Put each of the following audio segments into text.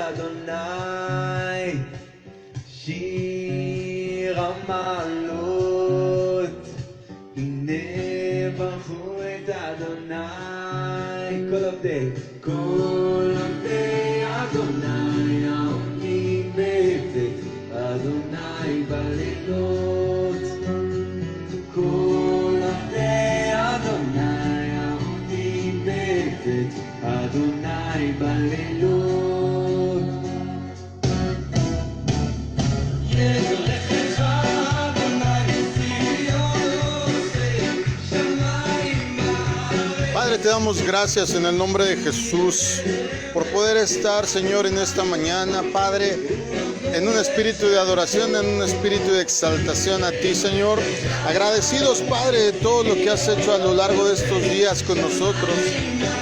Adonai, Shir HaMa'alot, הנה ברכו את אדוני, כל עובדי אדוני העומדים בבית אדוני בלילות, כל עובדי אדוני העומדים בבית אדוני בלילות. Padre, te damos gracias en el nombre de Jesús por poder estar, Señor, en esta mañana, Padre, en un espíritu de adoración, en un espíritu de exaltación a ti, Señor. Agradecidos, Padre, de todo lo que has hecho a lo largo de estos días con nosotros.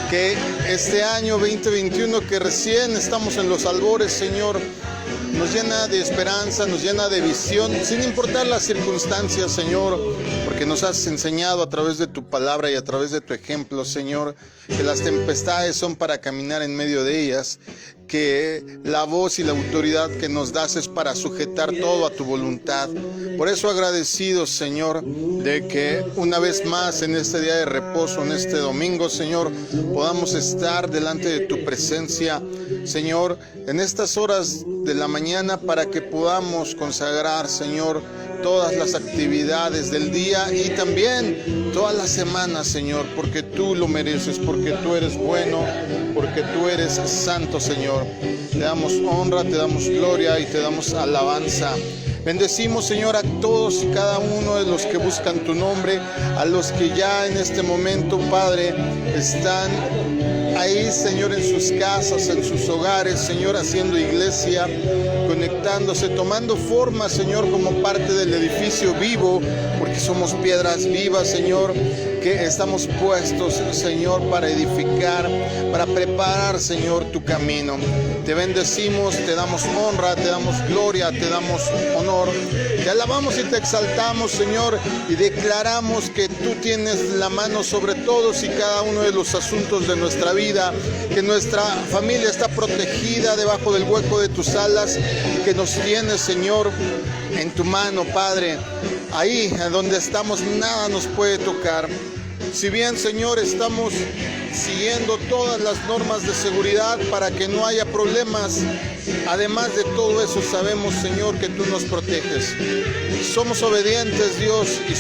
Que este año 2021, que recién estamos en los albores, Señor, nos llena de esperanza, nos llena de visión, sin importar las circunstancias, Señor, porque nos has enseñado a través de tu palabra y a través de tu ejemplo, Señor, que las tempestades son para caminar en medio de ellas, que la voz y la autoridad que nos das es para sujetar todo a tu voluntad. Por eso agradecidos, Señor, de que una vez más en este día de reposo, en este domingo, Señor, podamos estar delante de tu presencia, Señor, en estas horas de la mañana, para que podamos consagrar, Señor, todas las actividades del día y también toda la semana, Señor, porque tú lo mereces, porque tú eres bueno, porque tú eres santo, Señor. Te damos honra, te damos gloria y te damos alabanza. Bendecimos, Señor, a todos y cada uno de los que buscan tu nombre, a los que ya en este momento, Padre, están ahí, Señor, en sus casas, en sus hogares, Señor, haciendo iglesia, conectándose, tomando forma, Señor, como parte del edificio vivo, porque somos piedras vivas, Señor, que estamos puestos, Señor, para edificar, para preparar, Señor, tu camino. Te bendecimos, te damos honra, te damos gloria, te damos honor. Te alabamos y te exaltamos, Señor, y declaramos que tú tienes la mano sobre todos y cada uno de los asuntos de nuestra vida, que nuestra familia está protegida debajo del hueco de tus alas, que nos tienes, Señor, en tu mano, Padre. Ahí donde estamos nada nos puede tocar. Si bien, Señor, estamos siguiendo todas las normas de seguridad para que no haya problemas, además de todo eso sabemos, Señor, que tú nos proteges. Somos obedientes, Dios, y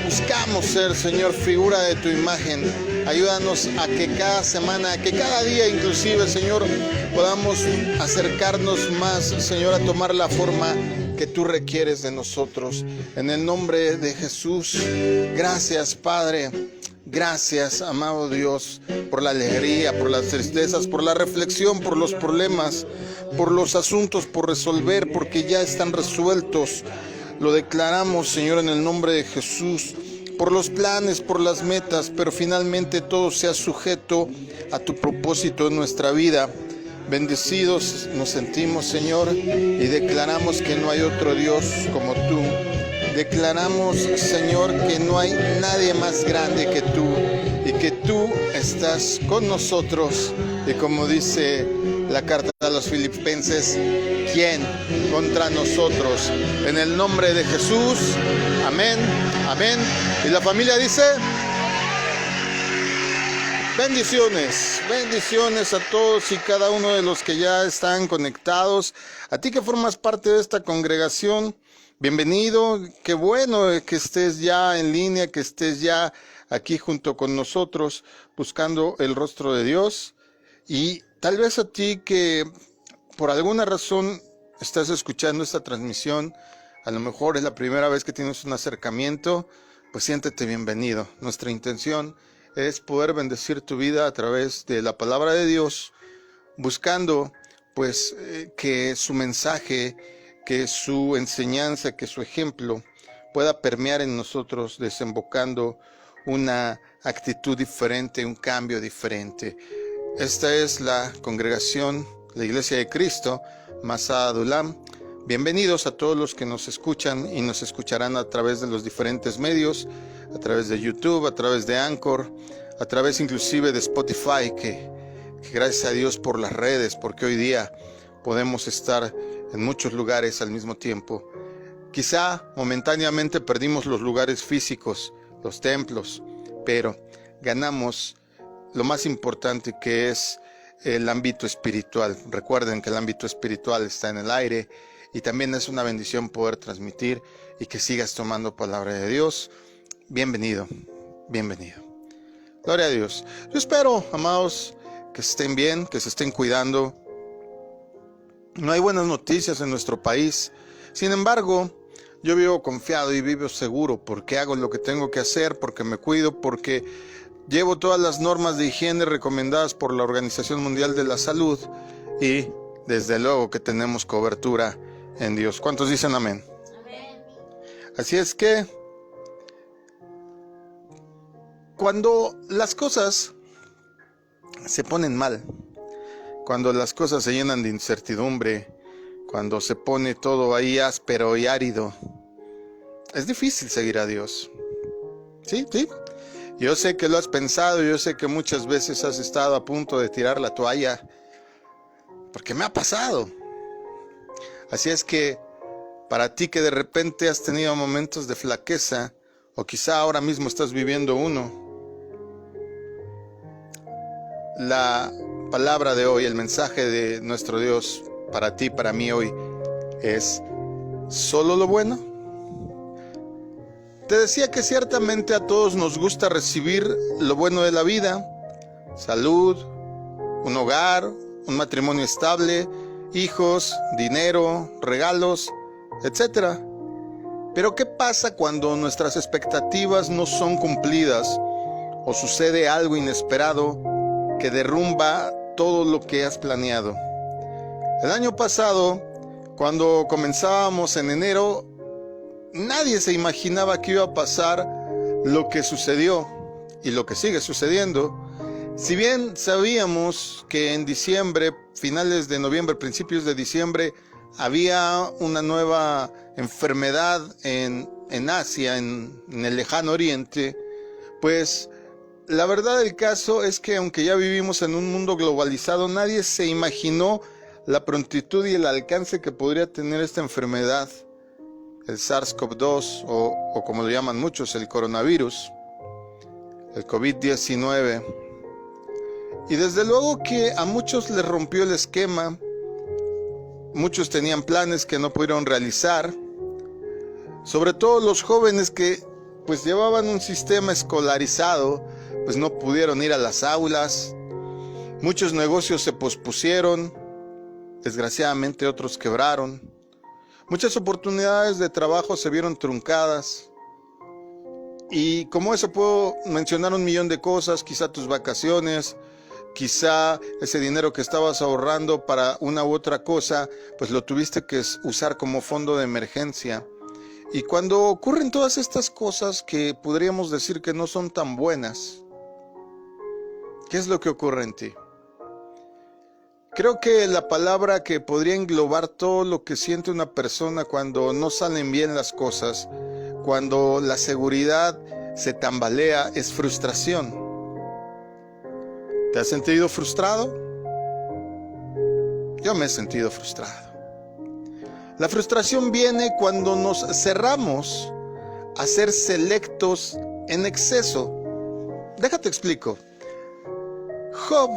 buscamos ser, Señor, figura de tu imagen. Ayúdanos a que cada semana, que cada día inclusive, Señor, podamos acercarnos más, Señor, a tomar la forma que tú requieres de nosotros. En el nombre de Jesús, gracias, Padre. Gracias, amado Dios, por la alegría, por las tristezas, por la reflexión, por los problemas, por los asuntos por resolver, porque ya están resueltos. Lo declaramos, Señor, en el nombre de Jesús, por los planes, por las metas, pero finalmente todo sea sujeto a tu propósito en nuestra vida. Bendecidos nos sentimos, Señor, y declaramos que no hay otro Dios como tú. Declaramos, Señor, que no hay nadie más grande que tú y que tú estás con nosotros. Y como dice la carta a los Filipenses, ¿quién contra nosotros? En el nombre de Jesús, amén, amén. Y la familia dice: bendiciones, bendiciones a todos y cada uno de los que ya están conectados. A ti que formas parte de esta congregación, bienvenido. Qué bueno que estés ya en línea, que estés ya aquí junto con nosotros buscando el rostro de Dios. Y tal vez a ti que por alguna razón estás escuchando esta transmisión, a lo mejor es la primera vez que tienes un acercamiento, pues siéntete bienvenido. Nuestra intención es poder bendecir tu vida a través de la palabra de Dios, buscando pues que su mensaje, que su enseñanza, que su ejemplo pueda permear en nosotros, desembocando una actitud diferente, un cambio diferente. Esta es la congregación, la Iglesia de Cristo, Masada Adulam. Bienvenidos a todos los que nos escuchan y nos escucharán a través de los diferentes medios, a través de YouTube, a través de Anchor, a través inclusive de Spotify, que gracias a Dios por las redes, porque hoy día podemos estar en muchos lugares al mismo tiempo. Quizá momentáneamente perdimos los lugares físicos, los templos, pero ganamos lo más importante, que es el ámbito espiritual. Recuerden que el ámbito espiritual está en el aire y también es una bendición poder transmitir y que sigas tomando palabra de Dios. Bienvenido, bienvenido. Gloria a Dios. Yo espero, amados, que estén bien, que se estén cuidando. No hay buenas noticias en nuestro país. Sin embargo, yo vivo confiado y vivo seguro porque hago lo que tengo que hacer, porque me cuido, porque llevo todas las normas de higiene recomendadas por la Organización Mundial de la Salud y desde luego que tenemos cobertura en Dios. ¿Cuántos dicen amén? Amén. Así es que cuando las cosas se ponen mal, cuando las cosas se llenan de incertidumbre, cuando se pone todo ahí áspero y árido, es difícil seguir a Dios. Sí. Yo sé que lo has pensado, yo sé que muchas veces has estado a punto de tirar la toalla, porque me ha pasado. Así es que para ti que de repente has tenido momentos de flaqueza, o quizá ahora mismo estás viviendo uno, la palabra de hoy, el mensaje de nuestro Dios para ti, para mí hoy, es ¿solo lo bueno? Te decía que ciertamente a todos nos gusta recibir lo bueno de la vida: salud, un hogar, un matrimonio estable, hijos, dinero, regalos, etc. Pero ¿qué pasa cuando nuestras expectativas no son cumplidas o sucede algo inesperado que derrumba todo lo que has planeado? El año pasado, cuando comenzábamos en enero, nadie se imaginaba que iba a pasar lo que sucedió y lo que sigue sucediendo. Si bien sabíamos que en diciembre, finales de noviembre, principios de diciembre, había una nueva enfermedad en Asia, en el lejano oriente, pues la verdad del caso es que aunque ya vivimos en un mundo globalizado, nadie se imaginó la prontitud y el alcance que podría tener esta enfermedad, el SARS-CoV-2 o como lo llaman muchos, el coronavirus, el COVID-19. Y desde luego que a muchos les rompió el esquema, muchos tenían planes que no pudieron realizar, sobre todo los jóvenes que pues llevaban un sistema escolarizado, pues no pudieron ir a las aulas, muchos negocios se pospusieron, desgraciadamente otros quebraron. Muchas oportunidades de trabajo se vieron truncadas. Y como eso puedo mencionar 1,000,000 de cosas, quizá tus vacaciones, quizá ese dinero que estabas ahorrando para una u otra cosa, pues lo tuviste que usar como fondo de emergencia. Y cuando ocurren todas estas cosas que podríamos decir que no son tan buenas, ¿qué es lo que ocurre en ti? Creo que la palabra que podría englobar todo lo que siente una persona cuando no salen bien las cosas, cuando la seguridad se tambalea, es frustración. ¿Te has sentido frustrado? Yo me he sentido frustrado. La frustración viene cuando nos cerramos a ser selectos en exceso. Déjate explico. Job,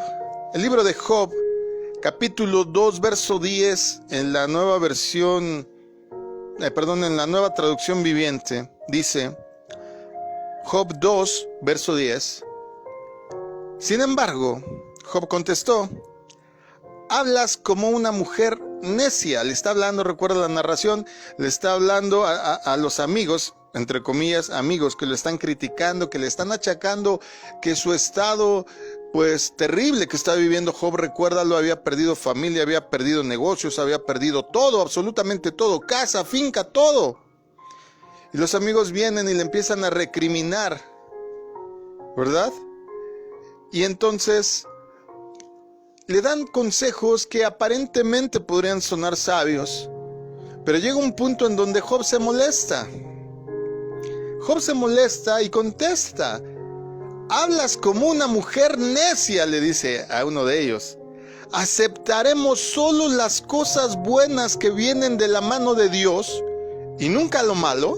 el libro de Job, capítulo 2, verso 10, en la nueva versión, en la nueva traducción viviente, dice, Job 2, verso 10, sin embargo, Job contestó, hablas como una mujer necia. Le está hablando, recuerda la narración, le está hablando a los amigos, entre comillas, amigos que lo están criticando, que le están achacando que su estado pues terrible que está viviendo Job, recuérdalo, había perdido familia, había perdido negocios, había perdido todo, absolutamente todo, casa, finca, todo. Y los amigos vienen y le empiezan a recriminar, ¿verdad? Y entonces le dan consejos que aparentemente podrían sonar sabios, pero llega un punto en donde Job se molesta. Job se molesta y contesta, hablas como una mujer necia, le dice a uno de ellos. ¿Aceptaremos solo las cosas buenas que vienen de la mano de Dios y nunca lo malo?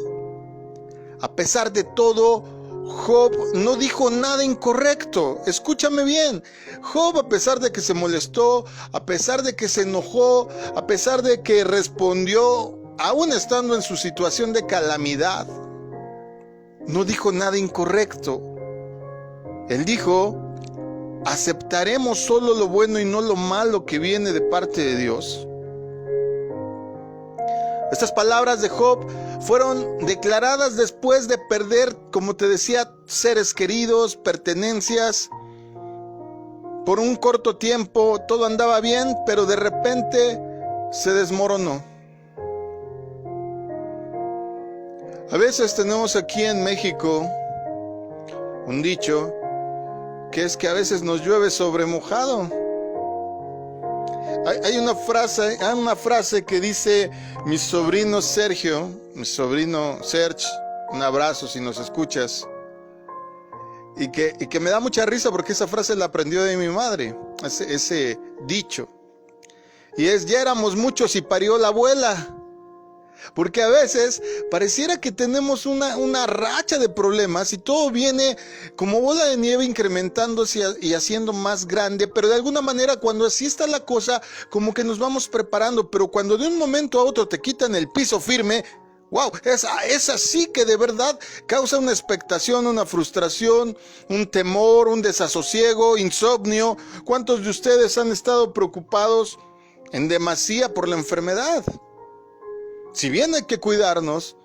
A pesar de todo, Job no dijo nada incorrecto. Escúchame bien. Job, a pesar de que se molestó, a pesar de que se enojó, a pesar de que respondió, aún estando en su situación de calamidad, no dijo nada incorrecto. Él dijo: ¿aceptaremos solo lo bueno y no lo malo que viene de parte de Dios? Estas palabras de Job fueron declaradas después de perder, como te decía, seres queridos, pertenencias. Por un corto tiempo todo andaba bien, pero de repente se desmoronó. A veces tenemos aquí en México un dicho que es que a veces nos llueve sobre mojado. Hay una frase que dice mi sobrino Sergio, mi sobrino Serge, un abrazo si nos escuchas, y que me da mucha risa porque esa frase la aprendió de mi madre, ese dicho, y es: ya éramos muchos y parió la abuela. Porque a veces pareciera que tenemos una racha de problemas y todo viene como bola de nieve incrementándose y haciendo más grande, pero de alguna manera cuando así está la cosa, como que nos vamos preparando, pero cuando de un momento a otro te quitan el piso firme, wow, es así que de verdad causa una expectación, una frustración, un temor, un desasosiego, insomnio. ¿Cuántos de ustedes han estado preocupados en demasía por la enfermedad? Si bien hay que cuidarnos,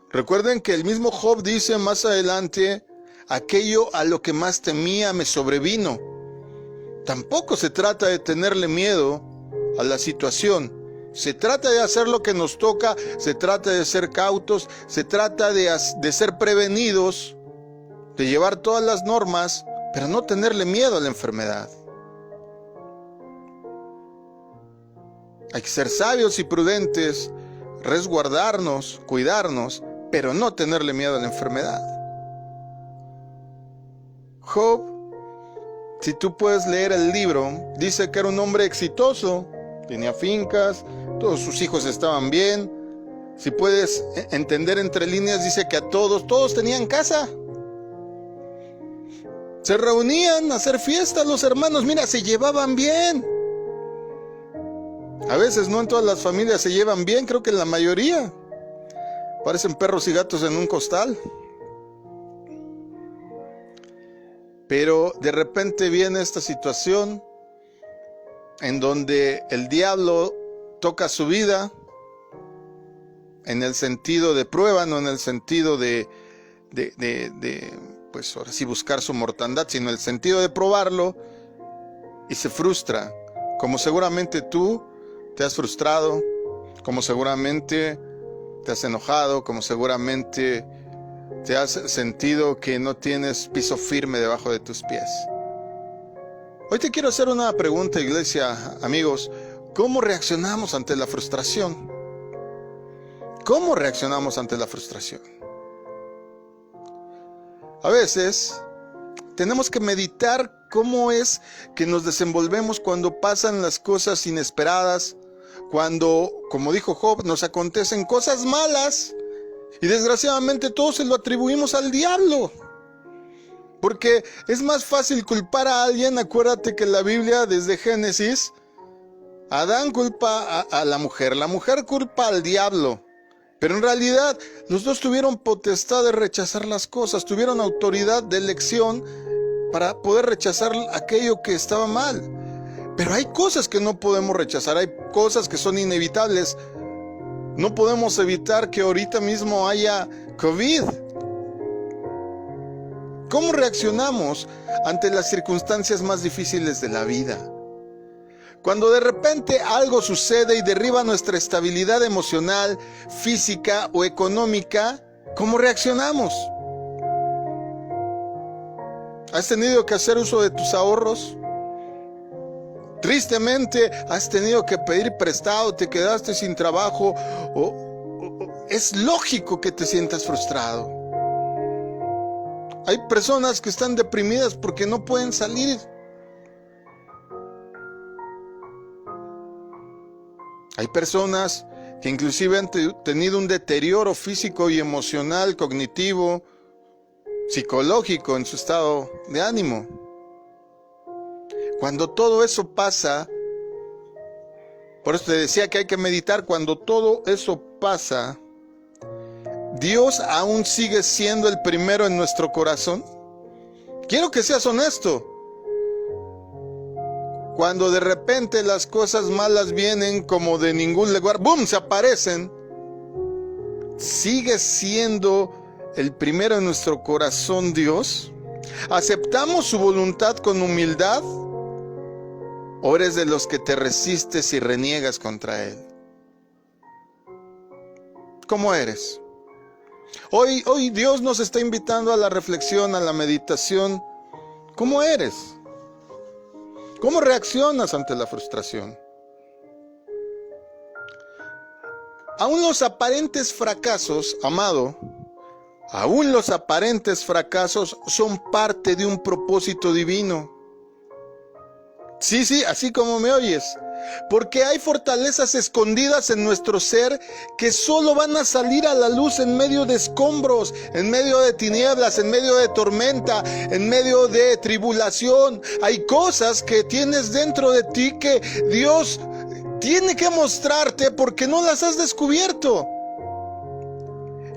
recuerden que el mismo Job dice más adelante: aquello a lo que más temía me sobrevino. Tampoco se trata de tenerle miedo a la situación. Se trata de hacer lo que nos toca, se trata de ser cautos, se trata de ser prevenidos, de llevar todas las normas, pero no tenerle miedo a la enfermedad. Hay que ser sabios y prudentes, resguardarnos, cuidarnos, pero no tenerle miedo a la enfermedad. Job, si tú puedes leer el libro, dice que era un hombre exitoso, tenía fincas, todos sus hijos estaban bien. Si puedes entender entre líneas, dice que a todos tenían casa. Se reunían a hacer fiestas los hermanos, mira, se llevaban bien. A veces no en todas las familias se llevan bien, creo que en la mayoría. Parecen perros y gatos en un costal. Pero de repente viene esta situación en donde el diablo toca su vida en el sentido de prueba, no en el sentido de pues ahora sí buscar su mortandad, sino en el sentido de probarlo, y se frustra, como seguramente tú te has frustrado, como seguramente te has enojado, como seguramente te has sentido que no tienes piso firme debajo de tus pies. Hoy te quiero hacer una pregunta, iglesia, amigos. ¿Cómo reaccionamos ante la frustración? ¿Cómo reaccionamos ante la frustración? A veces tenemos que meditar cómo es que nos desenvolvemos cuando pasan las cosas inesperadas, cuando, como dijo Job, nos acontecen cosas malas y desgraciadamente todo se lo atribuimos al diablo. Porque es más fácil culpar a alguien. Acuérdate que en la Biblia, desde Génesis, Adán culpa a la mujer culpa al diablo. Pero en realidad los dos tuvieron potestad de rechazar las cosas, tuvieron autoridad de elección para poder rechazar aquello que estaba mal. Pero hay cosas que no podemos rechazar, hay cosas que son inevitables. No podemos evitar que ahorita mismo haya COVID. ¿Cómo reaccionamos ante las circunstancias más difíciles de la vida? Cuando de repente algo sucede y derriba nuestra estabilidad emocional, física o económica, ¿cómo reaccionamos? ¿Has tenido que hacer uso de tus ahorros? Tristemente, ¿has tenido que pedir prestado? ¿Te quedaste sin trabajo? Es lógico que te sientas frustrado. Hay personas que están deprimidas porque no pueden salir. Hay personas que inclusive han tenido un deterioro físico y emocional, cognitivo, psicológico en su estado de ánimo. Cuando todo eso pasa, por eso te decía que hay que meditar, cuando todo eso pasa, ¿Dios aún sigue siendo el primero en nuestro corazón? Quiero que seas honesto. Cuando de repente las cosas malas vienen como de ningún lugar, ¡boom!, se aparecen. ¿Sigue siendo el primero en nuestro corazón Dios? ¿Aceptamos su voluntad con humildad? ¿O eres de los que te resistes y reniegas contra Él? ¿Cómo eres? Hoy Dios nos está invitando a la reflexión, a la meditación. ¿Cómo eres? ¿Cómo reaccionas ante la frustración? Aún los aparentes fracasos, amado, aún los aparentes fracasos son parte de un propósito divino. Sí, así como me oyes. Porque hay fortalezas escondidas en nuestro ser que solo van a salir a la luz en medio de escombros, en medio de tinieblas, en medio de tormenta, en medio de tribulación. Hay cosas que tienes dentro de ti que Dios tiene que mostrarte porque no las has descubierto.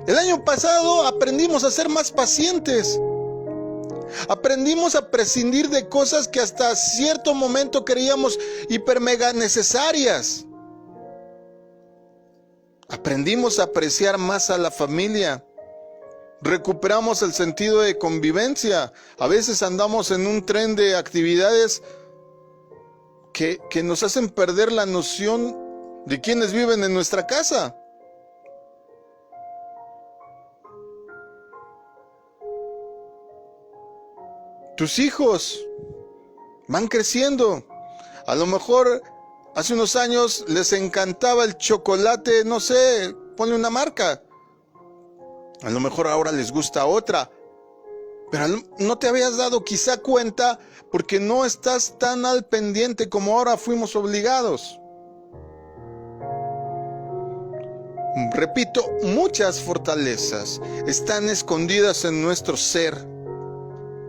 El año pasado aprendimos a ser más pacientes. Aprendimos a prescindir de cosas que hasta cierto momento creíamos hiper mega necesarias. Aprendimos a apreciar más a la familia. Recuperamos el sentido de convivencia. A veces andamos en un tren de actividades que nos hacen perder la noción de quienes viven en nuestra casa. Tus hijos van creciendo. A lo mejor hace unos años les encantaba el chocolate, no sé, ponle una marca. A lo mejor ahora les gusta otra. Pero no te habías dado quizá cuenta porque no estás tan al pendiente como ahora fuimos obligados. Repito, muchas fortalezas están escondidas en nuestro ser.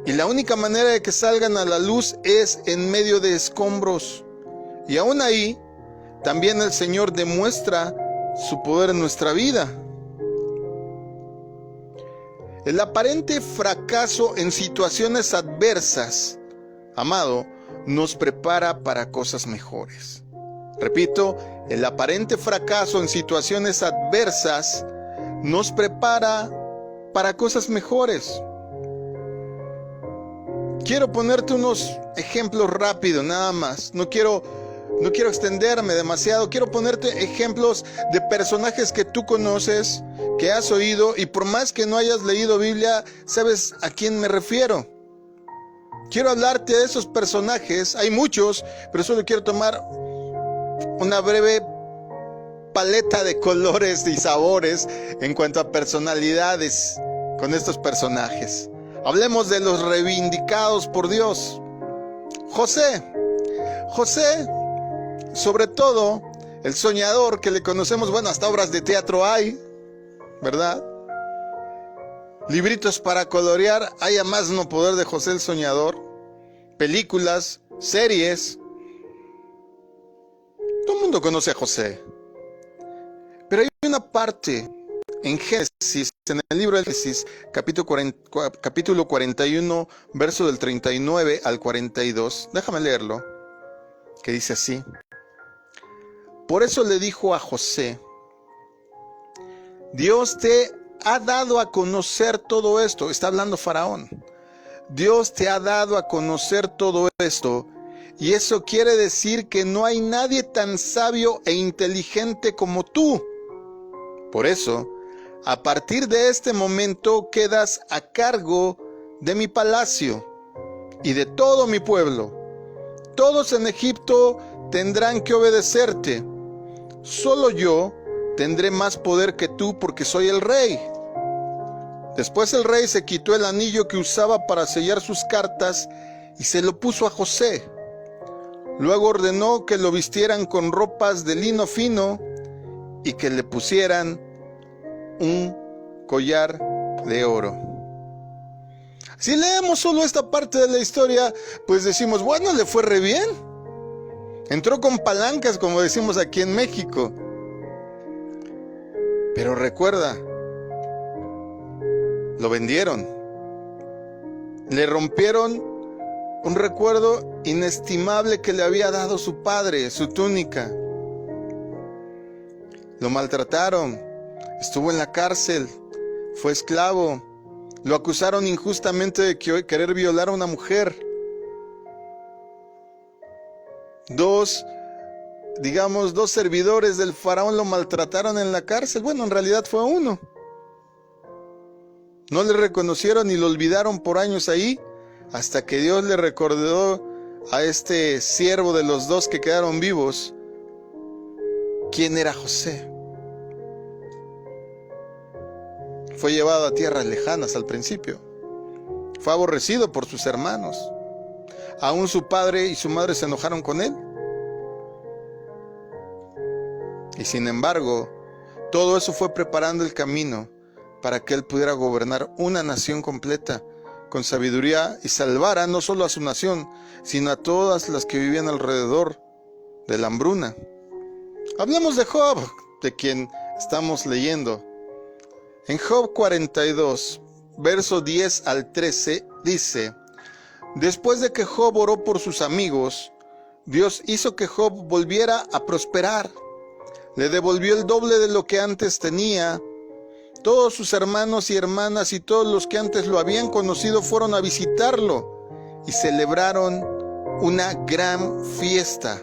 Y la única manera de que salgan a la luz es en medio de escombros. Y aún ahí, también el Señor demuestra su poder en nuestra vida. El aparente fracaso en situaciones adversas, amado, nos prepara para cosas mejores. Repito, el aparente fracaso en situaciones adversas nos prepara para cosas mejores. Quiero ponerte unos ejemplos rápidos, nada más. No quiero extenderme demasiado. Quiero ponerte ejemplos de personajes que tú conoces, que has oído, y por más que no hayas leído Biblia, sabes a quién me refiero. Quiero hablarte de esos personajes. Hay muchos, pero solo quiero tomar una breve paleta de colores y sabores en cuanto a personalidades con estos personajes. Hablemos de los reivindicados por Dios. José, sobre todo el soñador que le conocemos, bueno, hasta obras de teatro hay, ¿verdad? Libritos para colorear, hay a más no poder de José el soñador. Películas, series. Todo el mundo conoce a José. Pero hay una parte en Génesis, en el libro de Génesis, capítulo 41, verso del 39 al 42, déjame leerlo, que dice así: por eso le dijo a José, Dios te ha dado a conocer todo esto. Está hablando Faraón. Dios te ha dado a conocer todo esto, y eso quiere decir que no hay nadie tan sabio e inteligente como tú. Por eso, a partir de este momento quedas a cargo de mi palacio y de todo mi pueblo. Todos en Egipto tendrán que obedecerte. Solo yo tendré más poder que tú porque soy el rey. Después el rey se quitó el anillo que usaba para sellar sus cartas y se lo puso a José. Luego ordenó que lo vistieran con ropas de lino fino y que le pusieran un collar de oro. Si leemos solo esta parte de la historia, pues decimos, bueno, le fue re bien. Entró con palancas, como decimos aquí en México. Pero recuerda, lo vendieron. Le rompieron un recuerdo inestimable que le había dado su padre, su túnica. Lo maltrataron, estuvo en la cárcel, fue esclavo. Lo acusaron injustamente de querer violar a una mujer. Dos servidores del faraón lo maltrataron en la cárcel. Bueno, en realidad fue uno. No le reconocieron y lo olvidaron por años ahí, hasta que Dios le recordó a este siervo de los dos que quedaron vivos quién era José. Fue llevado a tierras lejanas al principio. Fue aborrecido por sus hermanos. Aún su padre y su madre se enojaron con él. Y sin embargo, todo eso fue preparando el camino para que él pudiera gobernar una nación completa con sabiduría y salvara no solo a su nación, sino a todas las que vivían alrededor de la hambruna. Hablemos de Job, de quien estamos leyendo. En Job 42, verso 10 al 13, dice: Después de que Job oró por sus amigos, Dios hizo que Job volviera a prosperar. Le devolvió el doble de lo que antes tenía. Todos sus hermanos y hermanas y todos los que antes lo habían conocido fueron a visitarlo y celebraron una gran fiesta.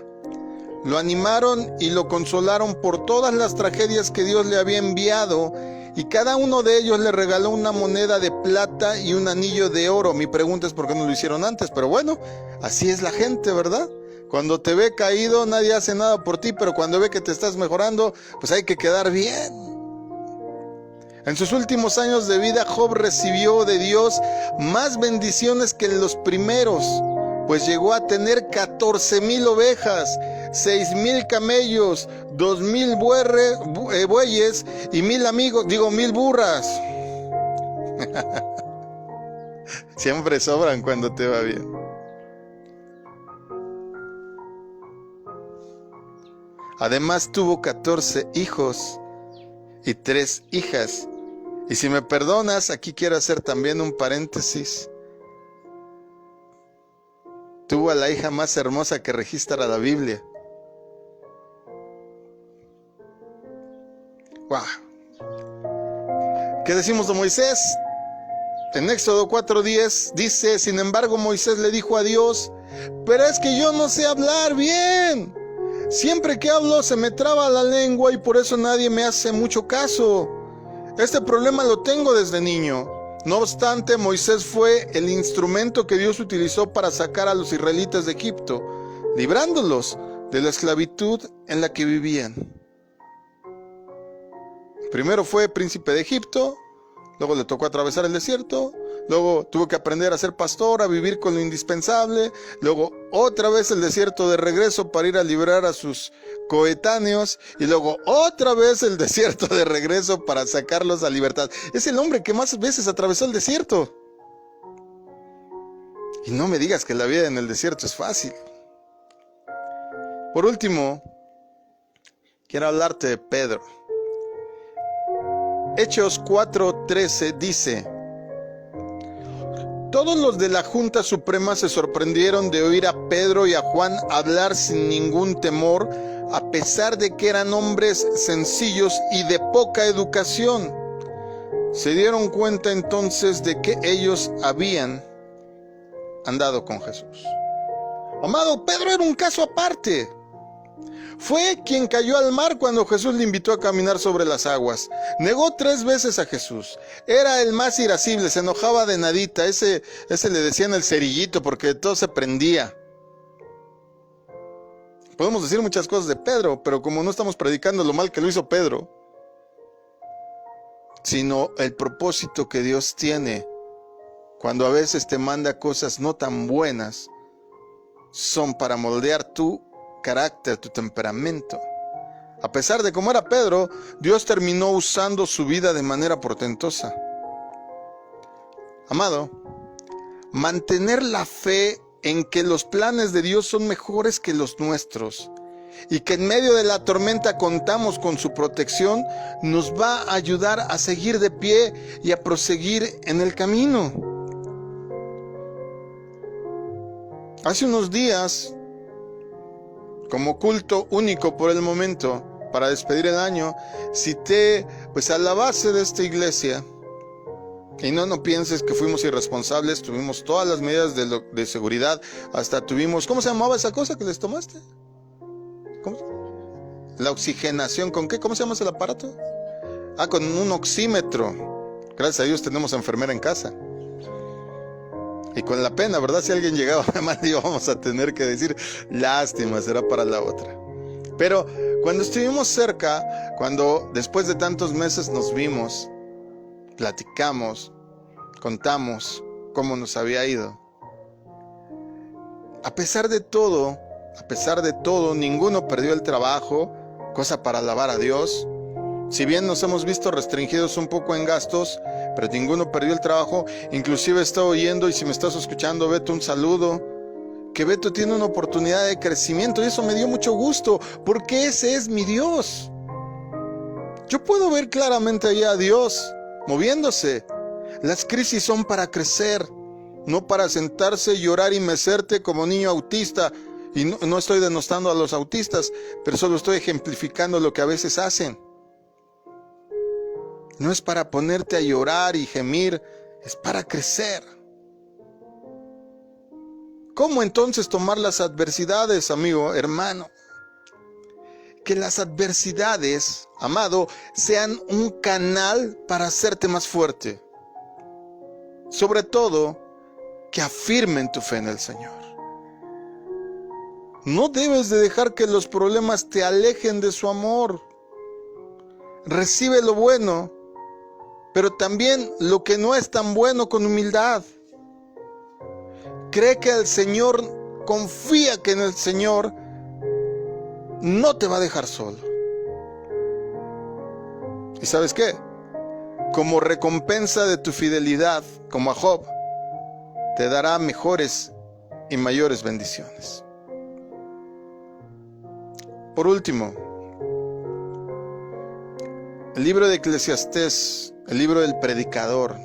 Lo animaron y lo consolaron por todas las tragedias que Dios le había enviado, y cada uno de ellos le regaló una moneda de plata y un anillo de oro. Mi pregunta es por qué no lo hicieron antes, pero bueno, así es la gente, ¿verdad? Cuando te ve caído nadie hace nada por ti, pero cuando ve que te estás mejorando, pues hay que quedar bien. En sus últimos años de vida, Job recibió de Dios más bendiciones que en los primeros, pues llegó a tener 14,000 ovejas, 6,000 camellos, 2,000 bueyes y 1,000 burras. Siempre sobran cuando te va bien. Además tuvo 14 hijos y 3 hijas. Y si me perdonas, aquí quiero hacer también un paréntesis. Tuvo a la hija más hermosa que registra la Biblia. ¡Wow! ¿Qué decimos de Moisés? En Éxodo 4:10 dice: Sin embargo, Moisés le dijo a Dios: Pero es que yo no sé hablar bien. Siempre que hablo se me traba la lengua y por eso nadie me hace mucho caso. Este problema lo tengo desde niño. No obstante, Moisés fue el instrumento que Dios utilizó para sacar a los israelitas de Egipto, librándolos de la esclavitud en la que vivían. Primero fue príncipe de Egipto, luego le tocó atravesar el desierto, luego tuvo que aprender a ser pastor, a vivir con lo indispensable, luego otra vez el desierto de regreso para ir a librar a sus coetáneos, y luego otra vez el desierto de regreso para sacarlos a libertad. Es el hombre que más veces atravesó el desierto. Y no me digas que la vida en el desierto es fácil. Por último, quiero hablarte de Pedro. Hechos 4:13 dice: Todos los de la Junta Suprema se sorprendieron de oír a Pedro y a Juan hablar sin ningún temor, a pesar de que eran hombres sencillos y de poca educación. Se dieron cuenta entonces de que ellos habían andado con Jesús. Amado, Pedro era un caso aparte. Fue quien cayó al mar cuando Jesús le invitó a caminar sobre las aguas. Negó 3 veces a Jesús. Era el más irascible, se enojaba de nadita. Ese le decían el cerillito porque todo se prendía. Podemos decir muchas cosas de Pedro, pero como no estamos predicando lo mal que lo hizo Pedro, sino el propósito que Dios tiene cuando a veces te manda cosas no tan buenas, son para moldear tu carácter, tu temperamento. A pesar de cómo era Pedro, Dios terminó usando su vida de manera portentosa. Amado, mantener la fe en que los planes de Dios son mejores que los nuestros y que en medio de la tormenta contamos con su protección, nos va a ayudar a seguir de pie y a proseguir en el camino. Hace unos días, como culto único por el momento, para despedir el año, cité a la base de esta iglesia. Y no pienses que fuimos irresponsables, tuvimos todas las medidas de seguridad, hasta tuvimos, ¿cómo se llamaba esa cosa que les tomaste? ¿Cómo? La oxigenación, ¿con qué? ¿Cómo se llama ese aparato? Con un oxímetro. Gracias a Dios tenemos enfermera en casa. Y con la pena, ¿verdad? Si alguien llegaba mal, íbamos a tener que decir, lástima, será para la otra. Pero cuando estuvimos cerca, cuando después de tantos meses nos vimos, platicamos, contamos cómo nos había ido. A pesar de todo, ninguno perdió el trabajo, cosa para alabar a Dios. Si bien nos hemos visto restringidos un poco en gastos, pero ninguno perdió el trabajo. Inclusive está oyendo, y si me estás escuchando, Beto, un saludo. Que Beto tiene una oportunidad de crecimiento, y eso me dio mucho gusto, porque ese es mi Dios. Yo puedo ver claramente allá a Dios moviéndose. Las crisis son para crecer, no para sentarse, llorar y mecerte como niño autista. Y no estoy denostando a los autistas, pero solo estoy ejemplificando lo que a veces hacen. No es para ponerte a llorar y gemir, es para crecer. ¿Cómo entonces tomar las adversidades, amigo, hermano? Que las adversidades, amado, sean un canal para hacerte más fuerte. Sobre todo, que afirmen tu fe en el Señor. No debes de dejar que los problemas te alejen de su amor. Recibe lo bueno, pero también lo que no es tan bueno con humildad. Cree que el Señor, confía que en el Señor no te va a dejar solo. ¿Y sabes qué? Como recompensa de tu fidelidad, como a Job, te dará mejores y mayores bendiciones. Por último, el libro de Eclesiastés, el libro del predicador.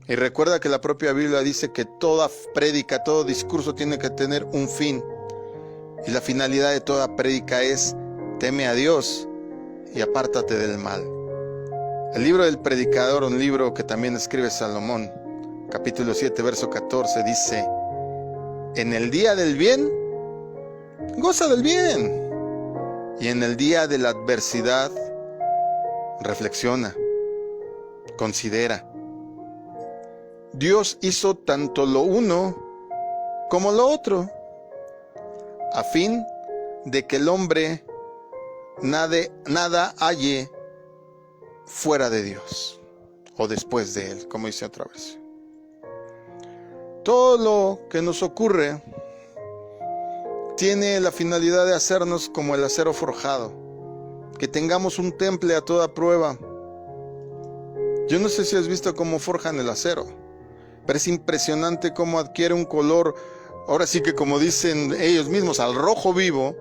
Y recuerda que la propia Biblia dice que toda prédica, todo discurso tiene que tener un fin. Y la finalidad de toda prédica es: teme a Dios y apártate del mal. El libro del predicador, un libro que también escribe Salomón, capítulo 7, verso 14, dice: en el día del bien, goza del bien. Y en el día de la adversidad, reflexiona, considera. Dios hizo tanto lo uno como lo otro, a fin de que el hombre nada halle fuera de Dios o después de Él, como dice otra vez. Todo lo que nos ocurre tiene la finalidad de hacernos como el acero forjado, que tengamos un temple a toda prueba. Yo no sé si has visto cómo forjan el acero, pero es impresionante cómo adquiere un color, ahora sí que como dicen ellos mismos, al rojo vivo,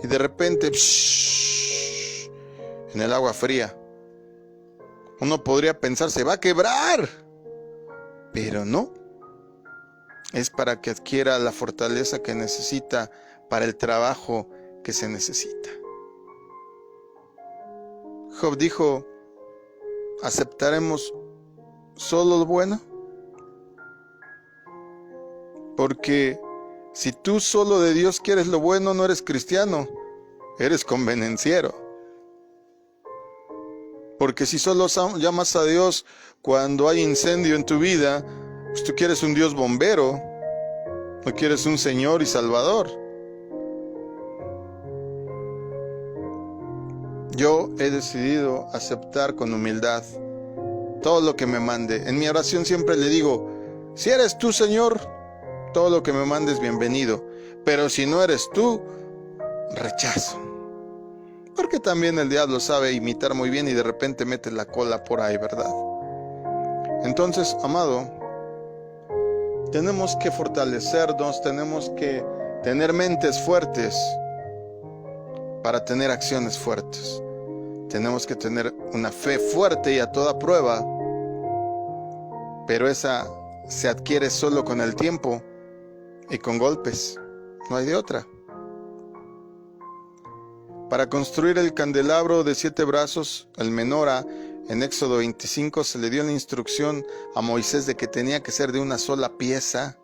y de repente en el agua fría. Uno podría pensar, se va a quebrar, pero no. Es para que adquiera la fortaleza que necesita para el trabajo que se necesita. Job dijo: ¿aceptaremos solo lo bueno? Porque si tú solo de Dios quieres lo bueno, no eres cristiano, eres convenenciero. Porque si solo llamas a Dios cuando hay incendio en tu vida, pues tú quieres un Dios bombero, no quieres un Señor y Salvador. Yo he decidido aceptar con humildad todo lo que me mande. En mi oración siempre le digo, si eres tú, Señor, todo lo que me mandes, bienvenido. Pero si no eres tú, rechazo. Porque también el diablo sabe imitar muy bien y de repente mete la cola por ahí, ¿verdad? Entonces, amado, tenemos que fortalecernos, tenemos que tener mentes fuertes para tener acciones fuertes. Tenemos que tener una fe fuerte y a toda prueba, pero esa se adquiere solo con el tiempo y con golpes. No hay de otra. Para construir el candelabro de 7 brazos, el menora, en Éxodo 25 se le dio la instrucción a Moisés de que tenía que ser de una sola pieza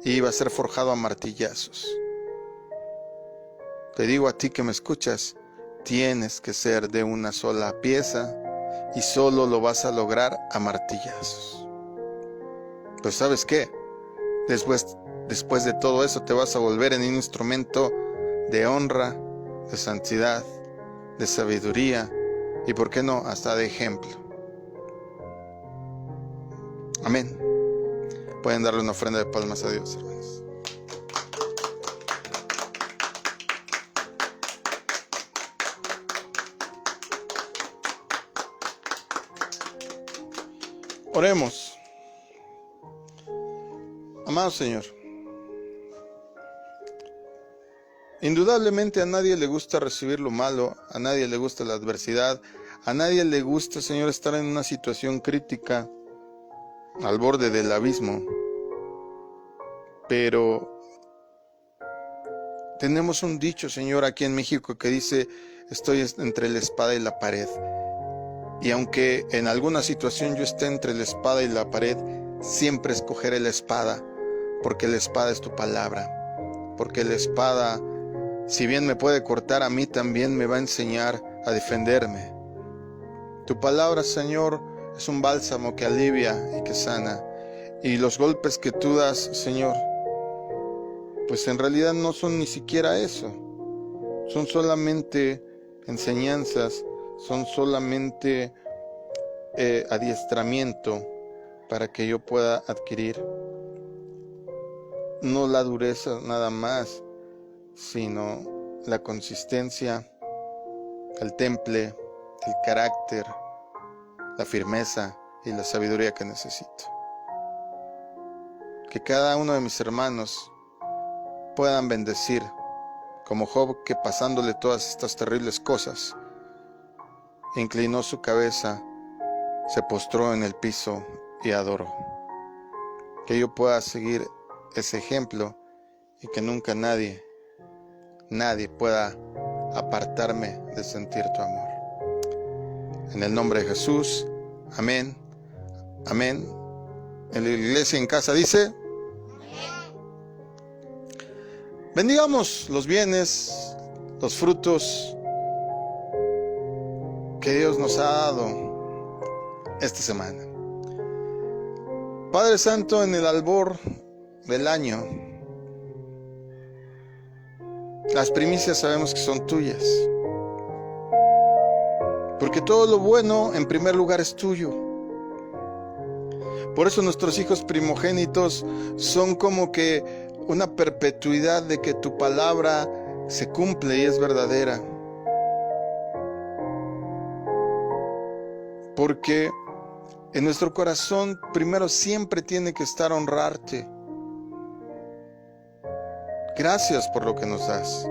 y iba a ser forjado a martillazos. Te digo a ti que me escuchas, tienes que ser de una sola pieza y solo lo vas a lograr a martillazos. Pues ¿sabes qué? Después de todo eso te vas a volver en un instrumento de honra, de santidad, de sabiduría y, ¿por qué no?, hasta de ejemplo. Amén. Pueden darle una ofrenda de palmas a Dios, hermanos. Oremos. Amado Señor, indudablemente a nadie le gusta recibir lo malo, a nadie le gusta la adversidad, a nadie le gusta, Señor, estar en una situación crítica, al borde del abismo. Pero tenemos un dicho, Señor, aquí en México que dice, estoy entre la espada y la pared. Y aunque en alguna situación yo esté entre la espada y la pared, siempre escogeré la espada, porque la espada es tu palabra, porque la espada, si bien me puede cortar, a mí también me va a enseñar a defenderme. Tu palabra, Señor, es un bálsamo que alivia y que sana. Y los golpes que tú das, Señor, pues en realidad no son ni siquiera eso. Son solamente enseñanzas, son solamente adiestramiento para que yo pueda adquirir no la dureza nada más, sino la consistencia, el temple, el carácter, la firmeza y la sabiduría que necesito. Que cada uno de mis hermanos puedan bendecir, como Job, que pasándole todas estas terribles cosas, inclinó su cabeza, se postró en el piso y adoró. Que yo pueda seguir ese ejemplo y que nunca nadie pueda apartarme de sentir tu amor. En el nombre de Jesús, amén, amén. En la iglesia en casa dice, bendigamos los bienes, los frutos que Dios nos ha dado esta semana. Padre Santo, en el albor del año, las primicias sabemos que son tuyas, porque todo lo bueno en primer lugar es tuyo. Por eso nuestros hijos primogénitos son como que una perpetuidad de que tu palabra se cumple y es verdadera. Porque en nuestro corazón primero siempre tiene que estar honrarte. Gracias por lo que nos das.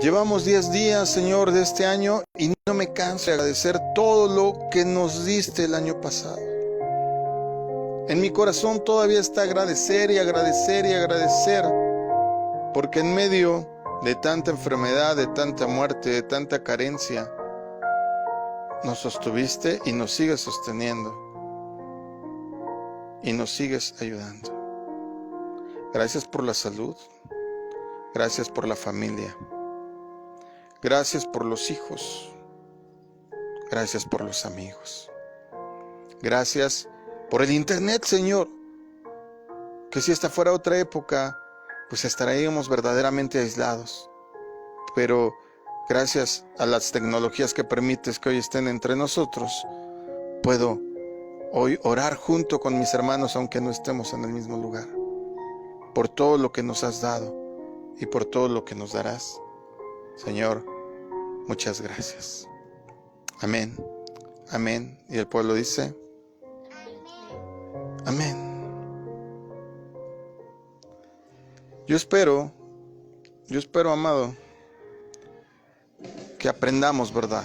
Llevamos 10 días, Señor, de este año y no me canso de agradecer todo lo que nos diste el año pasado. En mi corazón todavía está agradecer y agradecer y agradecer, porque en medio de tanta enfermedad, de tanta muerte, de tanta carencia, nos sostuviste y nos sigues sosteniendo y nos sigues ayudando. Gracias por la salud, gracias por la familia, gracias por los hijos, gracias por los amigos, gracias por el internet, Señor, que si esta fuera otra época, pues estaríamos verdaderamente aislados, pero gracias a las tecnologías que permites que hoy estén entre nosotros, puedo hoy orar junto con mis hermanos aunque no estemos en el mismo lugar, por todo lo que nos has dado y por todo lo que nos darás. Señor, muchas gracias. Amén, amén. Y el pueblo dice, amén. Yo espero, amado, que aprendamos, ¿verdad?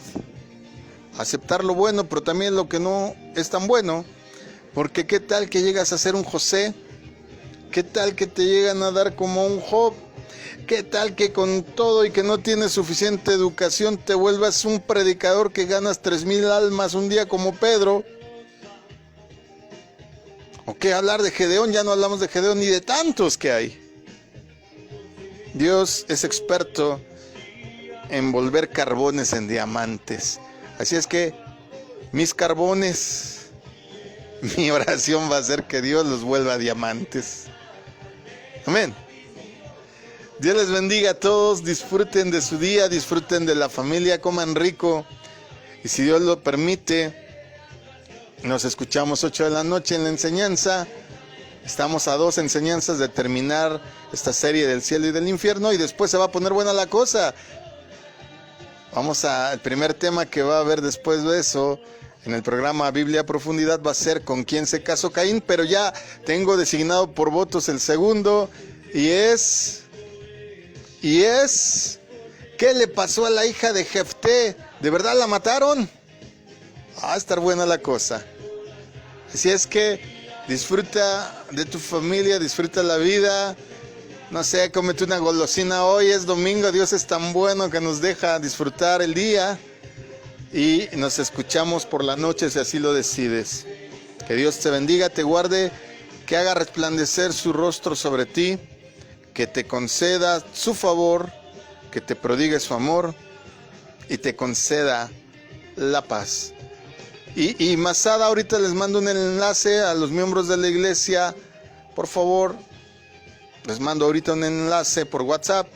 Aceptar lo bueno, pero también lo que no es tan bueno. Porque qué tal que llegas a ser un José, qué tal que te llegan a dar como un Job, qué tal que con todo y que no tienes suficiente educación te vuelvas un predicador que ganas 3,000 almas un día como Pedro. ¿O qué hablar de Gedeón? Ya no hablamos de Gedeón ni de tantos que hay. Dios es experto en volver carbones en diamantes. Así es que mis carbones, mi oración va a ser que Dios los vuelva diamantes. Amén. Dios les bendiga a todos, disfruten de su día, disfruten de la familia, coman rico. Y si Dios lo permite, nos escuchamos 8 de la noche en la enseñanza. Estamos a 2 enseñanzas de terminar esta serie del cielo y del infierno y después se va a poner buena la cosa. Vamos al primer tema que va a haber después de eso en el programa Biblia a Profundidad, va a ser con quién se casó Caín, pero ya tengo designado por votos el segundo y es ¿qué le pasó a la hija de Jefté? ¿De verdad la mataron? Va a estar buena la cosa. Así es que disfruta de tu familia, disfruta la vida. No sé, cómete una golosina hoy, es domingo, Dios es tan bueno que nos deja disfrutar el día. Y nos escuchamos por la noche si así lo decides. Que Dios te bendiga, te guarde, que haga resplandecer su rostro sobre ti, que te conceda su favor, que te prodigue su amor y te conceda la paz. Y Masada, ahorita les mando un enlace a los miembros de la iglesia. Por favor, les mando ahorita un enlace por WhatsApp.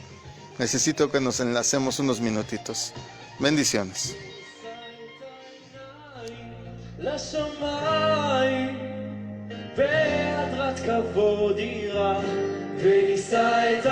Necesito que nos enlacemos unos minutitos. Bendiciones. בהדרת כבוד ירח, ונישא את